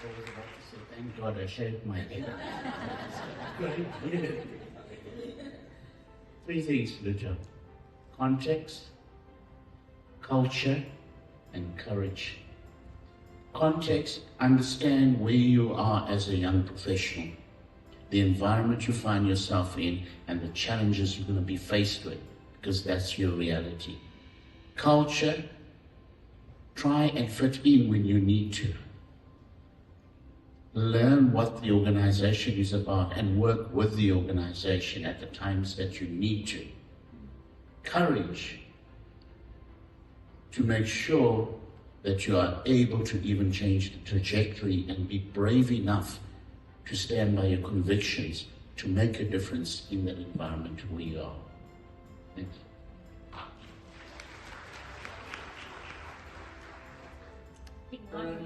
I was about to say, thank God I shaved my head. Three things, Lucha: context, culture, and courage. Context: understand where you are as a young professional, the environment you find yourself in, and the challenges you're going to be faced with, because that's your reality. Culture: try and fit in when you need to. Learn what the organization is about and work with the organization at the times that you need to. Courage: to make sure that you are able to even change the trajectory and be brave enough to stand by your convictions to make a difference in that environment where you are. Thanks.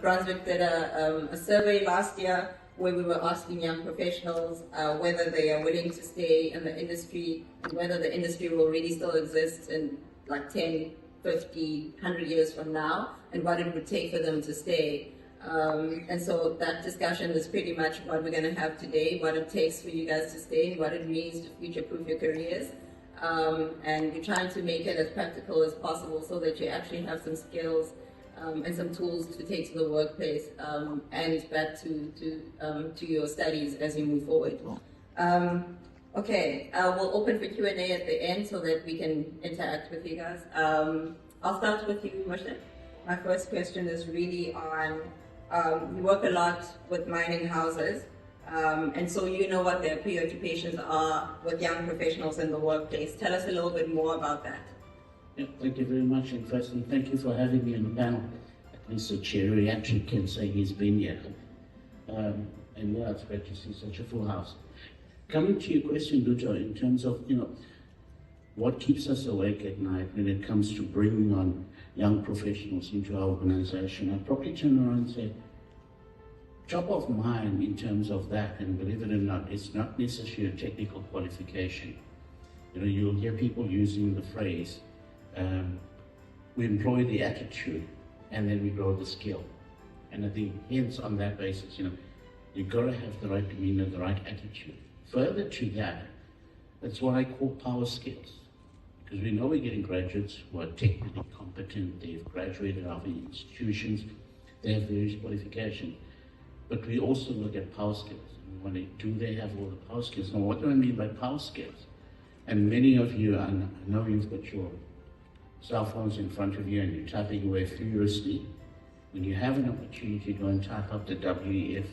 Brunswick did a survey last year where we were asking young professionals whether they are willing to stay in the industry and whether the industry will really still exist in like 10, 50, 100 years from now, and what it would take for them to stay. And so that discussion is pretty much what we're going to have today, what it takes for you guys to stay, what it means to future-proof your careers. And we're trying to make it as practical as possible so that you actually have some skills and some tools to take to the workplace and back to your studies as you move forward. Okay, we'll open for Q&A at the end so that we can interact with you guys. I'll start with you, Mustak. My first question is really on, you work a lot with mining houses, and so you know what their preoccupations are with young professionals in the workplace. Tell us a little bit more about that. Yeah, thank you very much, and firstly, thank you for having me on the panel. At least the chair actually can say he's been here. And yeah, it's great to see such a full house. Coming to your question, Lucha, in terms of, what keeps us awake at night when it comes to bringing on young professionals into our organization, I'd probably turn around and say, top of mind in terms of that, and believe it or not, it's not necessarily a technical qualification. You'll hear people using the phrase, we employ the attitude and then we grow the skill. And I think hence on that basis, you've got to have the right demeanor, the right attitude. Further to that, that's what I call power skills. Because we know we're getting graduates who are technically competent, they've graduated out of institutions, they have various qualifications. But we also look at power skills. And do they have all the power skills? Now, what do I mean by power skills? And many of you, I know you've got your cell phones in front of you and you're typing away furiously. When you have an opportunity to go and type up the WEF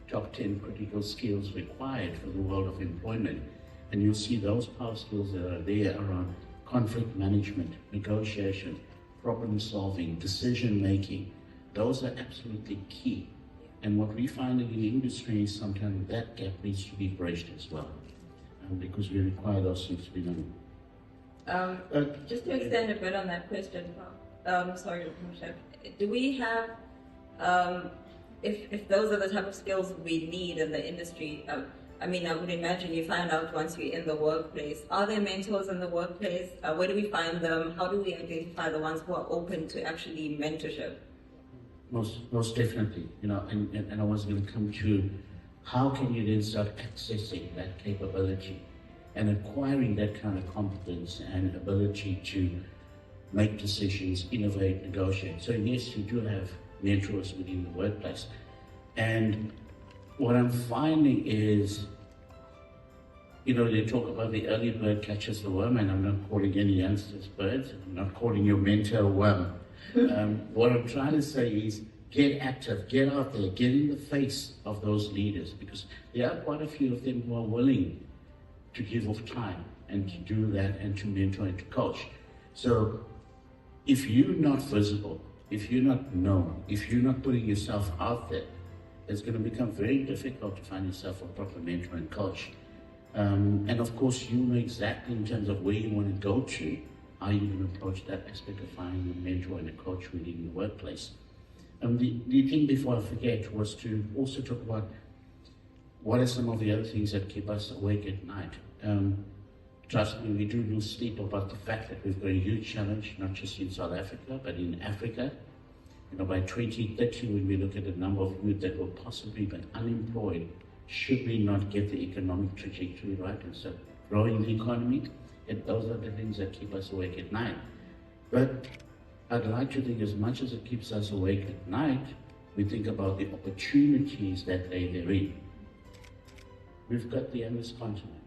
top 10 critical skills required for the world of employment, and you'll see those power skills that are there around conflict management, negotiation, problem solving, decision making. Those are absolutely key. And what we find in the industry is sometimes that gap needs to be bridged as well, because we require those things to be done. Just to extend a bit on that question, sorry, Mustak, do we have, if those are the type of skills we need in the industry, I would imagine you find out once you're in the workplace. Are there mentors in the workplace? Where do we find them? How do we identify the ones who are open to actually mentorship? Most definitely, and I was going to come to how can you then start accessing that capability and acquiring that kind of competence and ability to make decisions, innovate, negotiate. So yes, you do have mentors within the workplace. And what I'm finding is, they talk about the early bird catches the worm, and I'm not calling any youngsters birds, I'm not calling your mentor a worm. What I'm trying to say is, get active, get out there, get in the face of those leaders, because there are quite a few of them who are willing to give off time and to do that and to mentor and to coach. So if you're not visible, if you're not known, if you're not putting yourself out there, it's going to become very difficult to find yourself a proper mentor and coach. And of course, you know exactly in terms of where you want to go to, how you're going to approach that aspect of finding a mentor and a coach within the workplace. The thing before I forget was to also talk about what are some of the other things that keep us awake at night. Trust me, we do lose sleep about the fact that we've got a huge challenge, not just in South Africa, but in Africa. by 2030, when we look at the number of youth that will possibly be unemployed, should we not get the economic trajectory right and so growing the economy? And those are the things that keep us awake at night. But I'd like to think, as much as it keeps us awake at night, we think about the opportunities that lay therein. We've got the youngest continent.